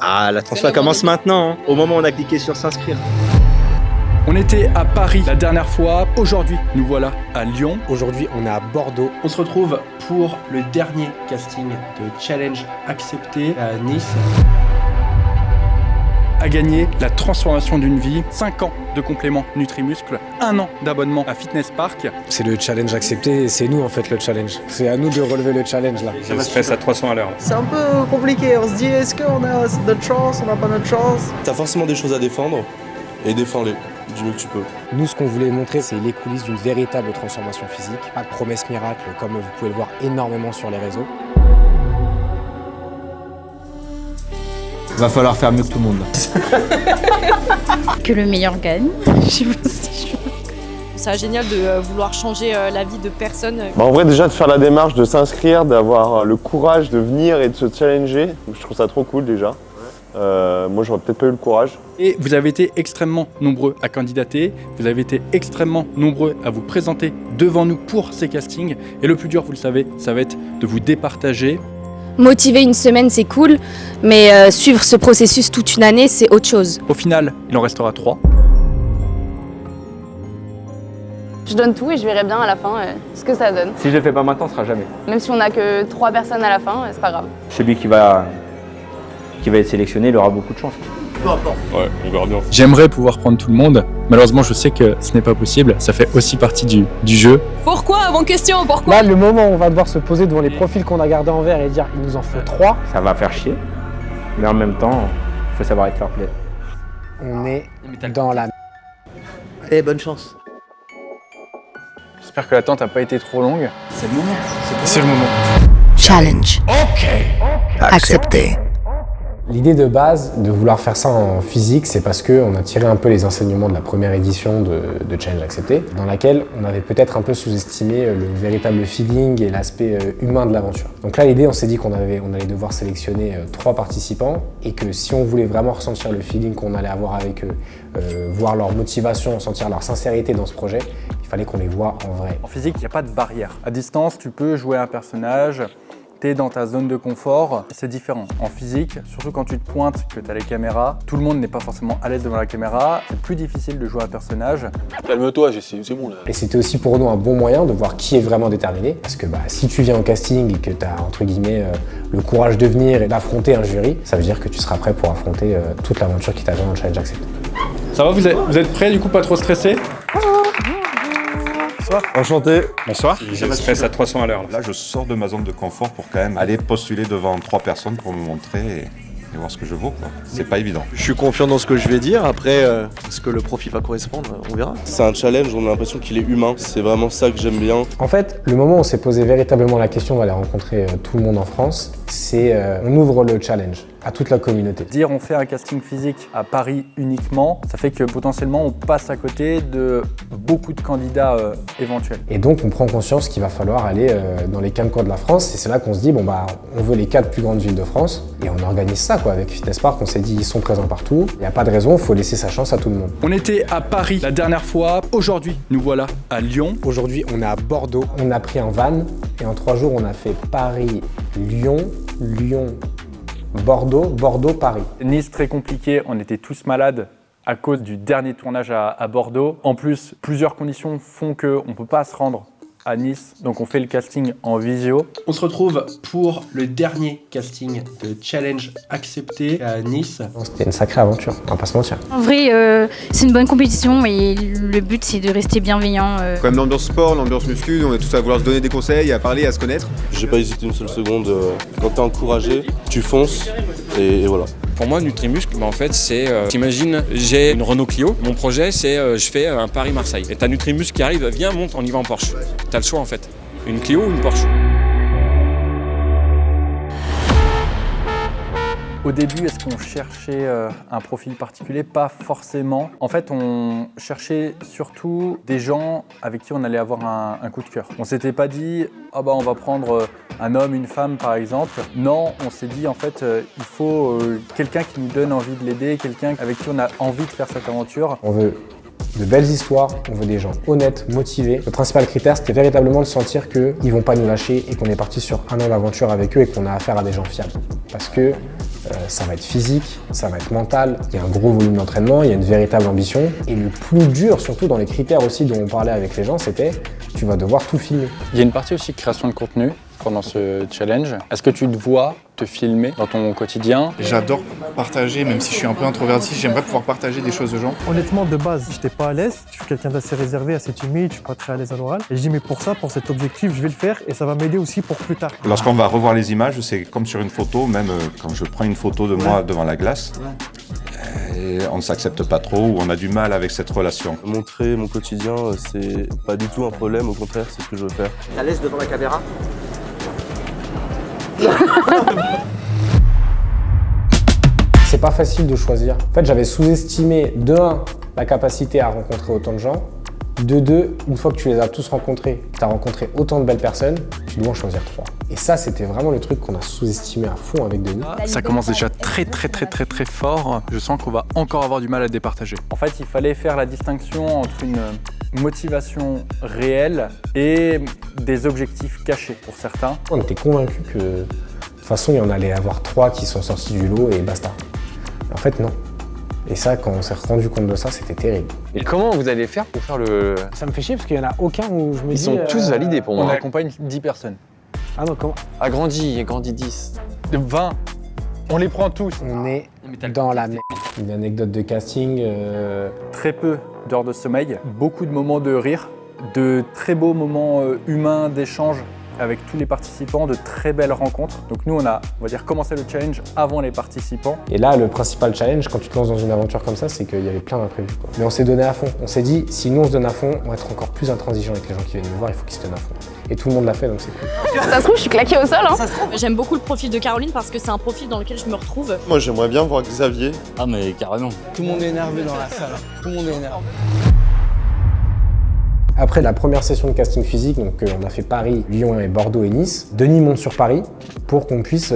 Ah, la transfert commence maintenant, hein, au moment où on a cliqué sur s'inscrire. On était à Paris la dernière fois, aujourd'hui nous voilà à Lyon. Aujourd'hui on est à Bordeaux. On se retrouve pour le dernier casting de Challenge Accepté à Nice. À gagner la transformation d'une vie, 5 ans de complément Nutri-Muscle, 1 an d'abonnement à Fitness Park. C'est le challenge accepté, c'est nous en fait le challenge. C'est à nous de relever le challenge là. Je stresse à 300 à l'heure. C'est un peu compliqué, on se dit est-ce qu'on a notre chance, on n'a pas notre chance. T'as forcément des choses à défendre et défends-les du mieux que tu peux. Nous ce qu'on voulait montrer c'est les coulisses d'une véritable transformation physique. Pas de promesse miracle comme vous pouvez le voir énormément sur les réseaux. Va falloir faire mieux que tout le monde. Que le meilleur gagne. Je sais pas si C'est génial de vouloir changer la vie de personnes. En vrai, déjà de faire la démarche, de s'inscrire, d'avoir le courage de venir et de se challenger, je trouve ça trop cool déjà. Moi, j'aurais peut-être pas eu le courage. Et vous avez été extrêmement nombreux à candidater, vous avez été extrêmement nombreux à vous présenter devant nous pour ces castings. Et le plus dur, vous le savez, ça va être de vous départager. Motiver une semaine, c'est cool, mais suivre ce processus toute une année, c'est autre chose. Au final, il en restera 3. Je donne tout et je verrai bien à la fin ce que ça donne. Si je le fais pas maintenant, ce sera jamais. Même si on n'a que 3 personnes à la fin, c'est pas grave. Celui qui va être sélectionné, il aura beaucoup de chance. Ouais, on verra bien. J'aimerais pouvoir prendre tout le monde. Malheureusement, je sais que ce n'est pas possible. Ça fait aussi partie du jeu. Pourquoi? Bonne question, pourquoi? Là, le moment où on va devoir se poser devant les profils qu'on a gardés en vert et dire il nous en faut 3. Ça va faire chier, mais en même temps, il faut savoir être fair play. On est dans la... Allez, bonne chance. J'espère que l'attente n'a pas été trop longue. C'est le moment. C'est le moment. Challenge. Accepté. L'idée de base de vouloir faire ça en physique, c'est parce qu'on a tiré un peu les enseignements de la première édition de Challenge Accepté, dans laquelle on avait peut-être un peu sous-estimé le véritable feeling et l'aspect humain de l'aventure. Donc là, l'idée, on s'est dit qu'on allait devoir sélectionner 3 participants et que si on voulait vraiment ressentir le feeling qu'on allait avoir avec eux, voir leur motivation, sentir leur sincérité dans ce projet, il fallait qu'on les voit en vrai. En physique, il n'y a pas de barrière. À distance, tu peux jouer un personnage. Dans ta zone de confort, c'est différent. En physique, surtout quand tu te pointes, que tu as les caméras, tout le monde n'est pas forcément à l'aise devant la caméra, c'est plus difficile de jouer un personnage. Calme-toi, c'est bon là. Et c'était aussi pour nous un bon moyen de voir qui est vraiment déterminé, parce que si tu viens au casting et que tu as entre guillemets le courage de venir et d'affronter un jury, ça veut dire que tu seras prêt pour affronter toute l'aventure qui t'attend dans le Challenge Accepté. Ça va, vous êtes prêts du coup, pas trop stressés? Enchanté. Bonsoir. Je stresse à 300 à l'heure. Là, je sors de ma zone de confort pour quand même aller postuler devant 3 personnes pour me montrer et voir ce que je vaux, quoi. C'est pas évident. Je suis confiant dans ce que je vais dire, après, est-ce que le profil va correspondre, on verra. C'est un challenge, on a l'impression qu'il est humain, c'est vraiment ça que j'aime bien. En fait, le moment où on s'est posé véritablement la question d'aller rencontrer tout le monde en France, c'est on ouvre le challenge à toute la communauté. Dire on fait un casting physique à Paris uniquement, ça fait que potentiellement on passe à côté de beaucoup de candidats éventuels. Et donc on prend conscience qu'il va falloir aller dans les 4 coins de la France et c'est là qu'on se dit on veut les 4 plus grandes villes de France et on organise ça quoi. Avec Fitness Park, on s'est dit ils sont présents partout, il n'y a pas de raison, il faut laisser sa chance à tout le monde. On était à Paris la dernière fois, aujourd'hui nous voilà à Lyon. Aujourd'hui on est à Bordeaux, on a pris un van et en 3 jours on a fait Paris, Lyon, Bordeaux, Paris. Nice très compliqué, on était tous malades à cause du dernier tournage à Bordeaux. En plus, plusieurs conditions font qu'on ne peut pas se rendre à Nice, donc on fait le casting en visio. On se retrouve pour le dernier casting de Challenge Accepté à Nice. C'était une sacrée aventure, on va pas se mentir. En vrai, c'est une bonne compétition et le but c'est de rester bienveillant. Quand même l'ambiance sport, l'ambiance muscu, on est tous à vouloir se donner des conseils, à parler, à se connaître. J'ai pas hésité une seule seconde, quand t'es encouragé, tu fonces et voilà. Pour moi, Nutri-Muscle, en fait, c'est... t'imagines, j'ai une Renault Clio. Mon projet, c'est je fais un Paris-Marseille. Et t'as Nutri-Muscle qui arrive, viens, monte, on y va en Porsche. T'as le choix, en fait. Une Clio ou une Porsche. Au début, est-ce qu'on cherchait un profil particulier? Pas forcément. En fait, on cherchait surtout des gens avec qui on allait avoir un coup de cœur. On s'était pas dit on va prendre un homme, une femme par exemple. Non, on s'est dit en fait il faut quelqu'un qui nous donne envie de l'aider, quelqu'un avec qui on a envie de faire cette aventure. On veut de belles histoires, on veut des gens honnêtes, motivés. Le principal critère, c'était véritablement de sentir qu'ils vont pas nous lâcher et qu'on est parti sur un an d'aventure avec eux et qu'on a affaire à des gens fiables. Parce que Ça va être physique, ça va être mental, il y a un gros volume d'entraînement, il y a une véritable ambition. Et le plus dur, surtout dans les critères aussi dont on parlait avec les gens, c'était tu vas devoir tout filmer. Il y a une partie aussi création de contenu pendant ce challenge. Est-ce que tu te vois te filmer dans ton quotidien? J'adore partager, même si je suis un peu introverti, j'aimerais pouvoir partager des choses aux gens. Honnêtement, de base, j'étais pas à l'aise. Je suis quelqu'un d'assez réservé, assez timide, je suis pas très à l'aise à l'oral. Et je dis, mais pour ça, pour cet objectif, je vais le faire et ça va m'aider aussi pour plus tard. Lorsqu'on va revoir les images, c'est comme sur une photo, même quand je prends une photo de moi devant la glace, et on ne s'accepte pas trop ou on a du mal avec cette relation. Montrer mon quotidien, c'est pas du tout un problème, au contraire, c'est ce que je veux faire. À l'aise devant la caméra? C'est pas facile de choisir. En fait, j'avais sous-estimé de 1 la capacité à rencontrer autant de gens, de 2, une fois que tu les as tous rencontrés, tu as rencontré autant de belles personnes, tu dois en choisir 3. Et ça, c'était vraiment le truc qu'on a sous-estimé à fond avec Denis. Ça commence déjà très fort. Je sens qu'on va encore avoir du mal à départager. En fait, il fallait faire la distinction entre une motivation réelle et des objectifs cachés pour certains. On était convaincus que de toute façon, il y en allait avoir 3 qui sont sortis du lot et basta. En fait, non. Et ça, quand on s'est rendu compte de ça, c'était terrible. Et comment vous allez faire pour faire le... Ça me fait chier parce qu'il n'y en a aucun où je me dis... Ils sont tous validés pour moi. On accompagne 10 personnes. Ah non, comment? Agrandi 10. 20. On les prend tous. On est dans la merde. Une anecdote de casting. Très peu d'heures de sommeil, beaucoup de moments de rire, de très beaux moments humains d'échange avec tous les participants, de très belles rencontres. Donc nous, on va dire, commencé le challenge avant les participants. Et là, le principal challenge, quand tu te lances dans une aventure comme ça, c'est qu'il y avait plein d'imprévus. Mais on s'est donné à fond. On s'est dit, si nous on se donne à fond, on va être encore plus intransigeant avec les gens qui viennent nous voir, il faut qu'ils se donnent à fond. Et tout le monde l'a fait, donc c'est cool. Ça se trouve, je suis claquée au sol. Hein. J'aime beaucoup le profil de Caroline parce que c'est un profil dans lequel je me retrouve. Moi, j'aimerais bien voir Xavier. Ah mais carrément. Tout le monde est énervé dans la salle. Tout le monde est énervé. Après la première session de casting physique, donc on a fait Paris, Lyon et Bordeaux et Nice, Denis monte sur Paris pour qu'on puisse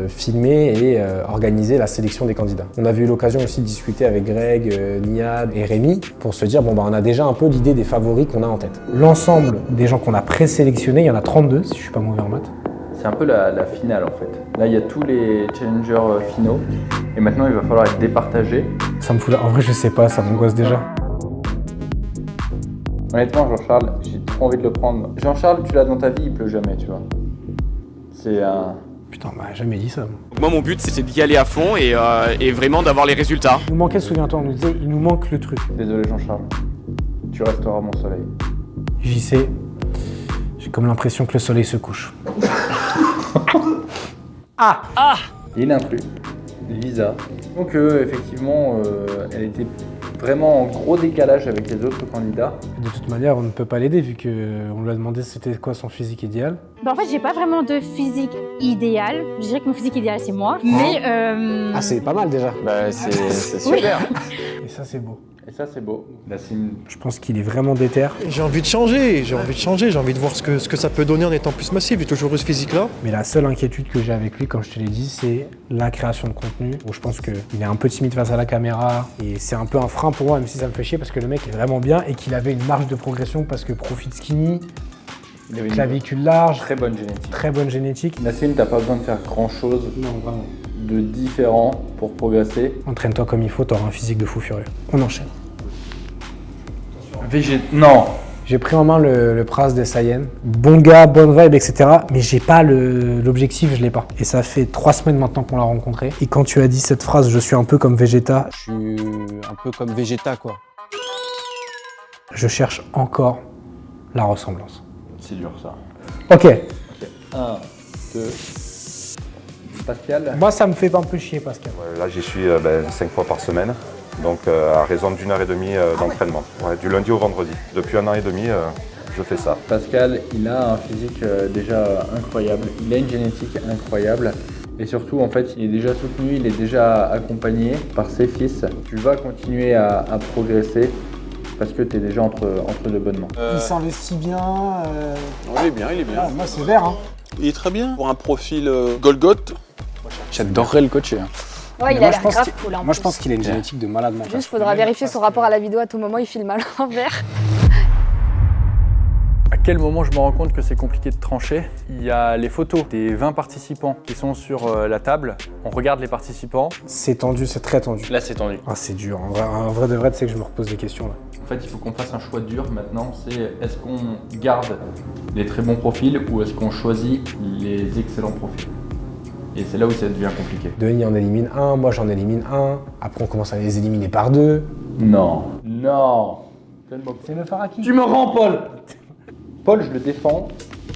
filmer et organiser la sélection des candidats. On avait eu l'occasion aussi de discuter avec Greg, Niad et Rémi pour se dire bon bah on a déjà un peu l'idée des favoris qu'on a en tête. L'ensemble des gens qu'on a présélectionnés, il y en a 32 si je suis pas mauvais en maths. C'est un peu la finale en fait. Là il y a tous les challengers finaux et maintenant il va falloir être départagé. Ça me fout là, en vrai je sais pas, ça m'angoisse déjà. Honnêtement, Jean-Charles, j'ai trop envie de le prendre. Jean-Charles, tu l'as dans ta vie, il pleut jamais, tu vois. C'est un... Putain, on m'a jamais dit ça. Moi, mon but, c'est d'y aller à fond et vraiment d'avoir les résultats. Il nous manquait, souviens-toi, on nous disait, il nous manque le truc. Désolé, Jean-Charles. Tu resteras mon soleil. J'y sais. J'ai comme l'impression que le soleil se couche. Ah. Il y a une intrus, Lisa. Donc effectivement, elle était vraiment en gros décalage avec les autres candidats. De toute manière, on ne peut pas l'aider vu qu'on lui a demandé c'était quoi son physique idéal. Bah en fait, j'ai pas vraiment de physique idéal. Je dirais que mon physique idéal, c'est moi. Mais Ah, c'est pas mal déjà. Bah c'est super. Et ça, c'est beau. Et ça, c'est beau. Là, Je pense qu'il est vraiment déter. J'ai envie de changer, j'ai envie de voir ce que ça peut donner en étant plus massif. J'ai toujours eu ce physique-là. Mais la seule inquiétude que j'ai avec lui, comme je te l'ai dit, c'est la création de contenu. Où je pense qu'il est un peu timide face à la caméra. Et c'est un peu un frein pour moi, même si ça me fait chier, parce que le mec est vraiment bien et qu'il avait une marge de progression parce que profil skinny, il avait clavicule large, très bonne génétique. Très bonne génétique. Nassim, t'as pas besoin de faire grand-chose de différent pour progresser. Entraîne-toi comme il faut, t'auras un physique de fou furieux. On enchaîne. Non. J'ai pris en main le Pras des Sayen. Bon gars, bonne vibe, etc. Mais j'ai pas l'objectif, je l'ai pas. Et ça fait 3 semaines maintenant qu'on l'a rencontré. Et quand tu as dit cette phrase, je suis un peu comme Vegeta. Je suis un peu comme Vegeta quoi. Je cherche encore la ressemblance. C'est dur ça. Ok. 1, 2. Pascal. Moi, ça me fait un peu chier, Pascal. Là, j'y suis 5 fois par semaine, donc à raison d'1 heure et demie d'entraînement. Ouais, du lundi au vendredi. Depuis 1 an et demi, je fais ça. Pascal, il a un physique déjà incroyable. Il a une génétique incroyable. Et surtout, en fait, il est déjà soutenu, il est déjà accompagné par ses fils. Tu vas continuer à progresser parce que tu es déjà entre de bonnes mains. Il s'investit bien. Il est bien, il est bien. Moi, c'est vert. Hein. Il est très bien. Pour un profil Golgoth. J'adorerais le coacher. Ouais, il a l'air grave cool. Moi, je pense qu'il a une génétique de malade mental. Juste, faudra vérifier son rapport à la vidéo à tout moment, il filme à l'envers. quel moment je me rends compte que c'est compliqué de trancher? Il y a les photos des 20 participants qui sont sur la table. On regarde les participants. C'est tendu, c'est très tendu. Là, c'est tendu. Ah, c'est dur. En vrai de vrai, tu sais que je me repose des questions là. En fait, il faut qu'on fasse un choix dur maintenant. C'est est-ce qu'on garde les très bons profils ou est-ce qu'on choisit les excellents profils? Et c'est là où ça devient compliqué. Denis en élimine un, moi j'en élimine un. Après, on commence à les éliminer par deux. Non. Non. C'est le Faraki. Tu me rends, Paul. Paul, je le défends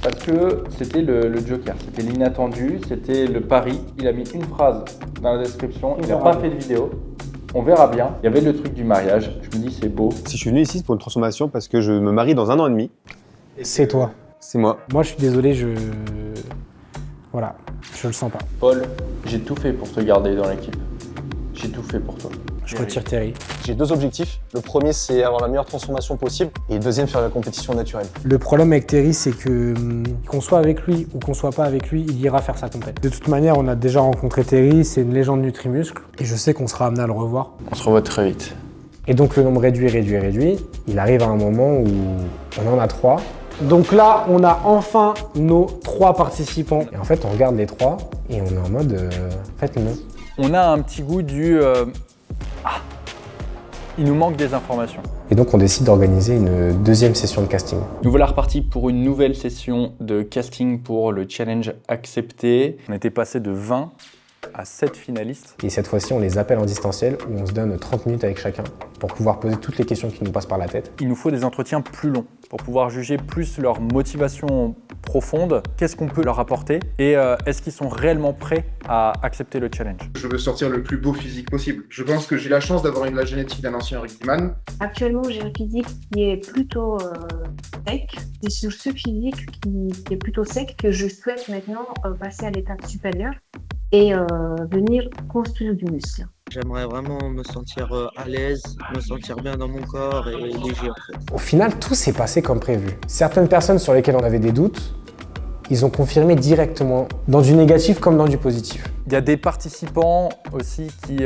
parce que c'était le joker. C'était l'inattendu, c'était le pari. Il a mis une phrase dans la description. Il n'a pas fait de vidéo. On verra bien. Il y avait le truc du mariage. Je me dis, c'est beau. Si je suis venu ici, c'est pour une transformation parce que je me marie dans 1 an et demi. C'est toi. C'est moi. Moi, je suis désolé, Voilà, je le sens pas. Paul, j'ai tout fait pour te garder dans l'équipe. J'ai tout fait pour toi. Je retire Terry. J'ai 2 objectifs. Le premier, c'est avoir la meilleure transformation possible. Et le deuxième, faire la compétition naturelle. Le problème avec Terry, c'est que qu'on soit avec lui ou qu'on soit pas avec lui, il ira faire sa compète. De toute manière, on a déjà rencontré Terry, c'est une légende Nutrimuscle. Et je sais qu'on sera amené à le revoir. On se revoit très vite. Et donc le nombre réduit. Il arrive à un moment où on en a 3. Donc là, on a enfin nos 3 participants. Et en fait, on regarde les 3 et on est en mode faites-le. On a un petit goût du il nous manque des informations. Et donc on décide d'organiser une deuxième session de casting. Nous voilà repartis pour une nouvelle session de casting pour le challenge accepté. On était passé de 20 à 7 finalistes. Et cette fois-ci, on les appelle en distanciel où on se donne 30 minutes avec chacun pour pouvoir poser toutes les questions qui nous passent par la tête. Il nous faut des entretiens plus longs pour pouvoir juger plus leur motivation profonde, qu'est-ce qu'on peut leur apporter et est-ce qu'ils sont réellement prêts à accepter le challenge. Je veux sortir le plus beau physique possible. Je pense que j'ai la chance d'avoir la génétique d'un ancien rugbyman. Actuellement, j'ai un physique qui est plutôt sec. C'est sur ce physique qui est plutôt sec que je souhaite maintenant passer à l'étape supérieure et venir construire du muscle. J'aimerais vraiment me sentir à l'aise, me sentir bien dans mon corps et léger en fait. Au final, tout s'est passé comme prévu. Certaines personnes sur lesquelles on avait des doutes, ils ont confirmé directement, dans du négatif comme dans du positif. Il y a des participants aussi qui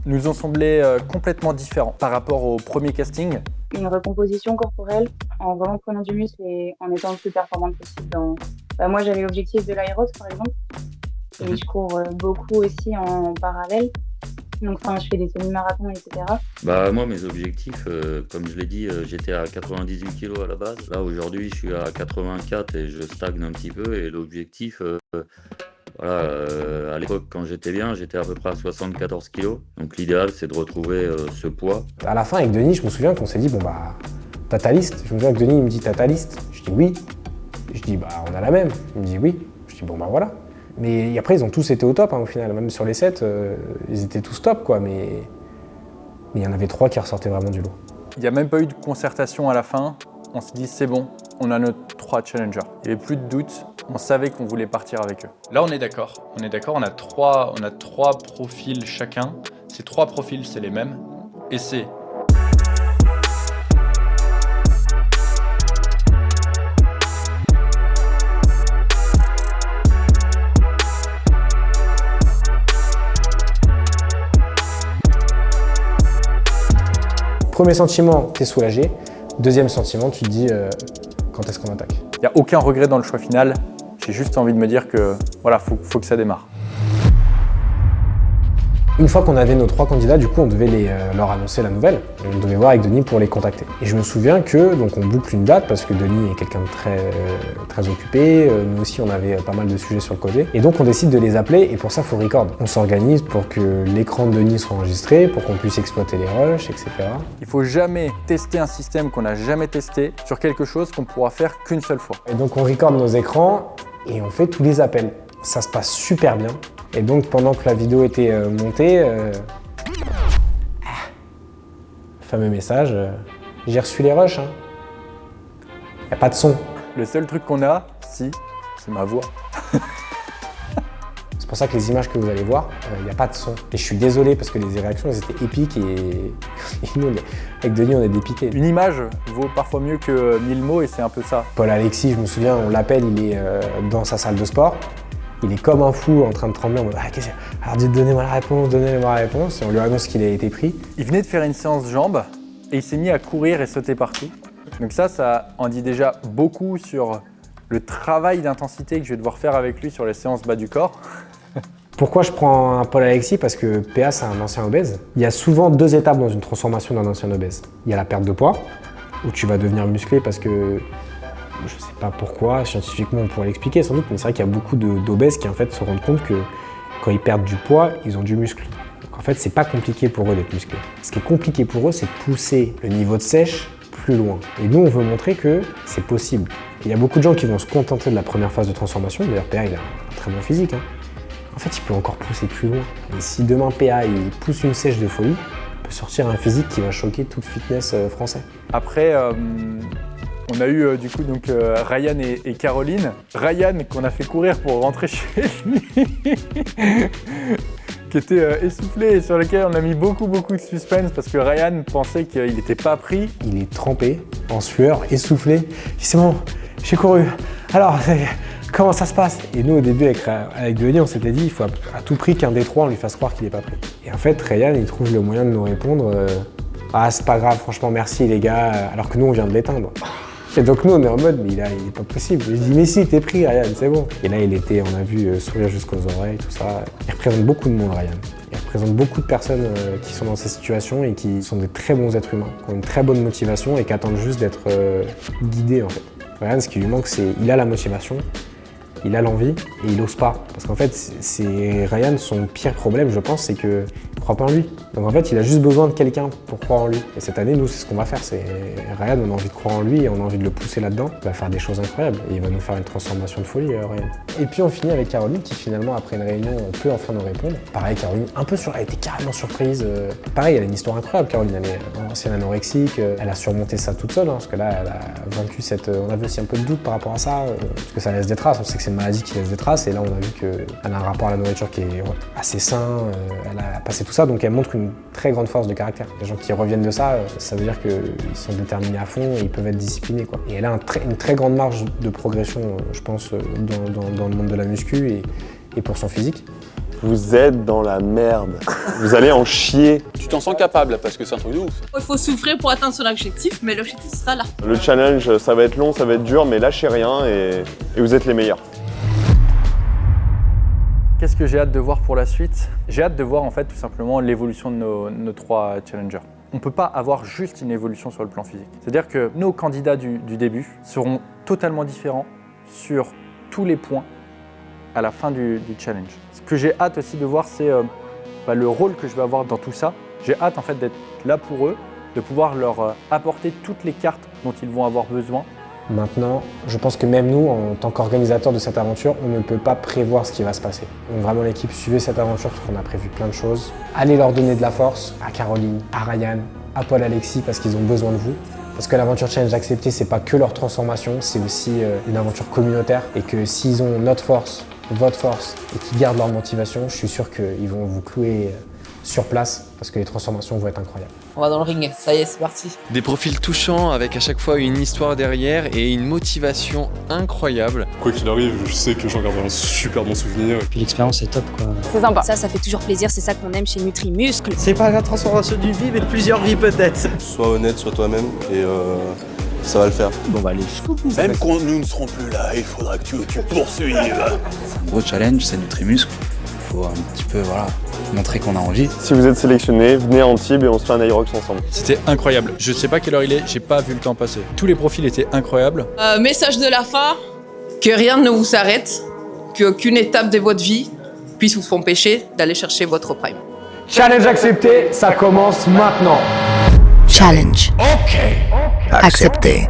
nous ont semblé complètement différents par rapport au premier casting. Une recomposition corporelle en vraiment prenant du muscle et en étant le plus performante possible. Moi, j'avais l'objectif de l'aéros par exemple. Et je cours beaucoup aussi en parallèle. Donc, je fais des semi-marathons, etc. Moi, mes objectifs, comme je l'ai dit, j'étais à 98 kg à la base. Là, aujourd'hui, je suis à 84 et je stagne un petit peu. Et l'objectif, à l'époque, quand j'étais bien, j'étais à peu près à 74 kg. Donc, l'idéal, c'est de retrouver ce poids. À la fin, avec Denis, je me souviens qu'on s'est dit, t'as ta liste. Je me souviens que Denis, il me dit, t'as ta liste. Je dis oui. Je dis, on a la même. Il me dit oui. Je dis, voilà. Mais après, ils ont tous été au top au final. Même sur les 7, ils étaient tous top, quoi. Mais il y en avait 3 qui ressortaient vraiment du lot. Il n'y a même pas eu de concertation à la fin. On s'est dit, c'est bon, on a nos 3 challengers. Il n'y avait plus de doute. On savait qu'on voulait partir avec eux. Là, on est d'accord. On a 3 profils chacun. Ces 3 profils, c'est les mêmes. Et c'est Premier sentiment, t'es soulagé. Deuxième sentiment, tu te dis quand est-ce qu'on attaque. Il n'y a aucun regret dans le choix final. J'ai juste envie de me dire que voilà, faut que ça démarre. Une fois qu'on avait nos 3 candidats, du coup, on devait leur annoncer la nouvelle. On devait voir avec Denis pour les contacter. Et je me souviens que donc on boucle une date parce que Denis est quelqu'un de très occupé. Nous aussi, on avait pas mal de sujets sur le côté. Et donc, on décide de les appeler et pour ça, il faut record. On s'organise pour que l'écran de Denis soit enregistré, pour qu'on puisse exploiter les rushs, etc. Il faut jamais tester un système qu'on n'a jamais testé sur quelque chose qu'on pourra faire qu'une seule fois. Et donc, on record nos écrans et on fait tous les appels. Ça se passe super bien. Et donc, pendant que la vidéo était montée, fameux message, j'ai reçu les rushs. Y a pas de son. Le seul truc qu'on a, c'est ma voix. C'est pour ça que les images que vous allez voir, il n'y a pas de son. Et je suis désolé parce que les réactions, elles étaient épiques et nous, avec Denis, on est dépiqués. Une image vaut parfois mieux que 1000 mots et c'est un peu ça. Paul Alexis, je me souviens, on l'appelle, il est dans sa salle de sport. Il est comme un fou en train de trembler en mode « qu'est-ce que c'est ? Alors donnez-moi la réponse » et on lui annonce qu'il a été pris. Il venait de faire une séance jambes et il s'est mis à courir et sauter partout. Donc ça en dit déjà beaucoup sur le travail d'intensité que je vais devoir faire avec lui sur les séances bas du corps. Pourquoi je prends un Paul Alexis? Parce que PA, c'est un ancien obèse. Il y a souvent 2 étapes dans une transformation d'un ancien obèse. Il y a la perte de poids, où tu vas devenir musclé parce que, je sais pas pourquoi, scientifiquement on pourrait l'expliquer sans doute, mais c'est vrai qu'il y a beaucoup d'obèses qui en fait se rendent compte que quand ils perdent du poids, ils ont du muscle. Donc en fait, c'est pas compliqué pour eux d'être musclés. Ce qui est compliqué pour eux, c'est de pousser le niveau de sèche plus loin. Et nous, on veut montrer que c'est possible. Il y a beaucoup de gens qui vont se contenter de la première phase de transformation. D'ailleurs, PA, il a un très bon physique. En fait, il peut encore pousser plus loin. Et si demain, PA, il pousse une sèche de folie, il peut sortir un physique qui va choquer tout le fitness français. Après, on a eu du coup donc, Ryan et Caroline. Ryan, qu'on a fait courir pour rentrer chez lui, qui était essoufflé et sur lequel on a mis beaucoup de suspense parce que Ryan pensait qu'il n'était pas pris. Il est trempé, en sueur, essoufflé. Il dit c'est bon, j'ai couru. Alors, comment ça se passe? Et nous, au début, avec Denis, on s'était dit il faut à tout prix qu'un des 3, on lui fasse croire qu'il n'est pas pris. Et en fait, Ryan, il trouve le moyen de nous répondre ah, c'est pas grave, franchement, merci les gars, alors que nous, on vient de l'éteindre. Et donc nous, on est en mode, mais il est pas possible. Je dis, mais si, t'es pris, Ryan, c'est bon. Et là, on a vu sourire jusqu'aux oreilles, tout ça. Il représente beaucoup de monde, Ryan. Il représente beaucoup de personnes qui sont dans ces situations et qui sont des très bons êtres humains, qui ont une très bonne motivation et qui attendent juste d'être guidés, en fait. Ryan, ce qui lui manque, c'est il a la motivation, il a l'envie et il n'ose pas. Parce qu'en fait, Ryan, son pire problème, je pense, c'est qu'il ne croit pas en lui. Donc en fait, il a juste besoin de quelqu'un pour croire en lui. Et cette année, nous, c'est ce qu'on va faire. Ryan, on a envie de croire en lui et on a envie de le pousser là-dedans. Il va faire des choses incroyables et il va nous faire une transformation de folie, Ryan. Et puis on finit avec Caroline qui finalement, après une réunion, peut enfin nous répondre. Pareil, Caroline, elle a été carrément surprise. Pareil, elle a une histoire incroyable, Caroline. Elle est ancienne anorexique. Elle a surmonté ça toute seule, parce que là, elle a vaincu on avait aussi un peu de doute par rapport à ça, parce que ça laisse des traces. On sait que c'est une maladie qui laisse des traces et là, on a vu qu'elle a un rapport à la nourriture qui est assez sain. Elle a passé tout ça, donc elle montre une très grande force de caractère. Les gens qui reviennent de ça, ça veut dire qu'ils sont déterminés à fond et ils peuvent être disciplinés, quoi. Et elle a une très grande marge de progression, je pense, dans le monde de la muscu et pour son physique. Vous êtes dans la merde. Vous allez en chier. Tu t'en sens capable parce que c'est un truc de ouf. Il faut souffrir pour atteindre son objectif, mais l'objectif sera là. Le challenge, ça va être long, ça va être dur, mais lâchez rien et vous êtes les meilleurs. Qu'est-ce que j'ai hâte de voir pour la suite? J'ai hâte de voir en fait tout simplement l'évolution de nos 3 challengers. On ne peut pas avoir juste une évolution sur le plan physique. C'est-à-dire que nos candidats du début seront totalement différents sur tous les points à la fin du challenge. Ce que j'ai hâte aussi de voir, c'est le rôle que je vais avoir dans tout ça. J'ai hâte en fait d'être là pour eux, de pouvoir leur apporter toutes les cartes dont ils vont avoir besoin. Maintenant, je pense que même nous, en tant qu'organisateurs de cette aventure, on ne peut pas prévoir ce qui va se passer. Donc vraiment l'équipe, suivez cette aventure parce qu'on a prévu plein de choses. Allez leur donner de la force à Caroline, à Ryan, à Paul Alexis parce qu'ils ont besoin de vous. Parce que l'aventure Challenge Accepté, c'est pas que leur transformation, c'est aussi une aventure communautaire et que s'ils ont notre force, votre force et qu'ils gardent leur motivation, je suis sûr qu'ils vont vous clouer sur place parce que les transformations vont être incroyables. On va dans le ring, ça y est, c'est parti. Des profils touchants avec à chaque fois une histoire derrière et une motivation incroyable. Quoi qu'il arrive, je sais que j'en garderai un super bon souvenir. Puis l'expérience est top, quoi. C'est sympa. Ça fait toujours plaisir, c'est ça qu'on aime chez Nutrimuscle. C'est pas la transformation d'une vie, mais de plusieurs vies peut-être. Sois honnête, sois toi-même et ça va le faire. Bon, bah allez jusqu'au bout. Même quand nous ne serons plus là, il faudra que tu poursuives. C'est un gros challenge, c'est Nutrimuscle. Il faut un petit peu, montrer qu'on a envie. Si vous êtes sélectionné, venez à Antibes et on se fait un Aerox ensemble. C'était incroyable. Je sais pas quelle heure il est, j'ai pas vu le temps passer. Tous les profils étaient incroyables. Message de la fin, que rien ne vous arrête, qu'aucune étape de votre vie puisse vous empêcher d'aller chercher votre prime. Challenge accepté, ça commence maintenant. Challenge. Accepté.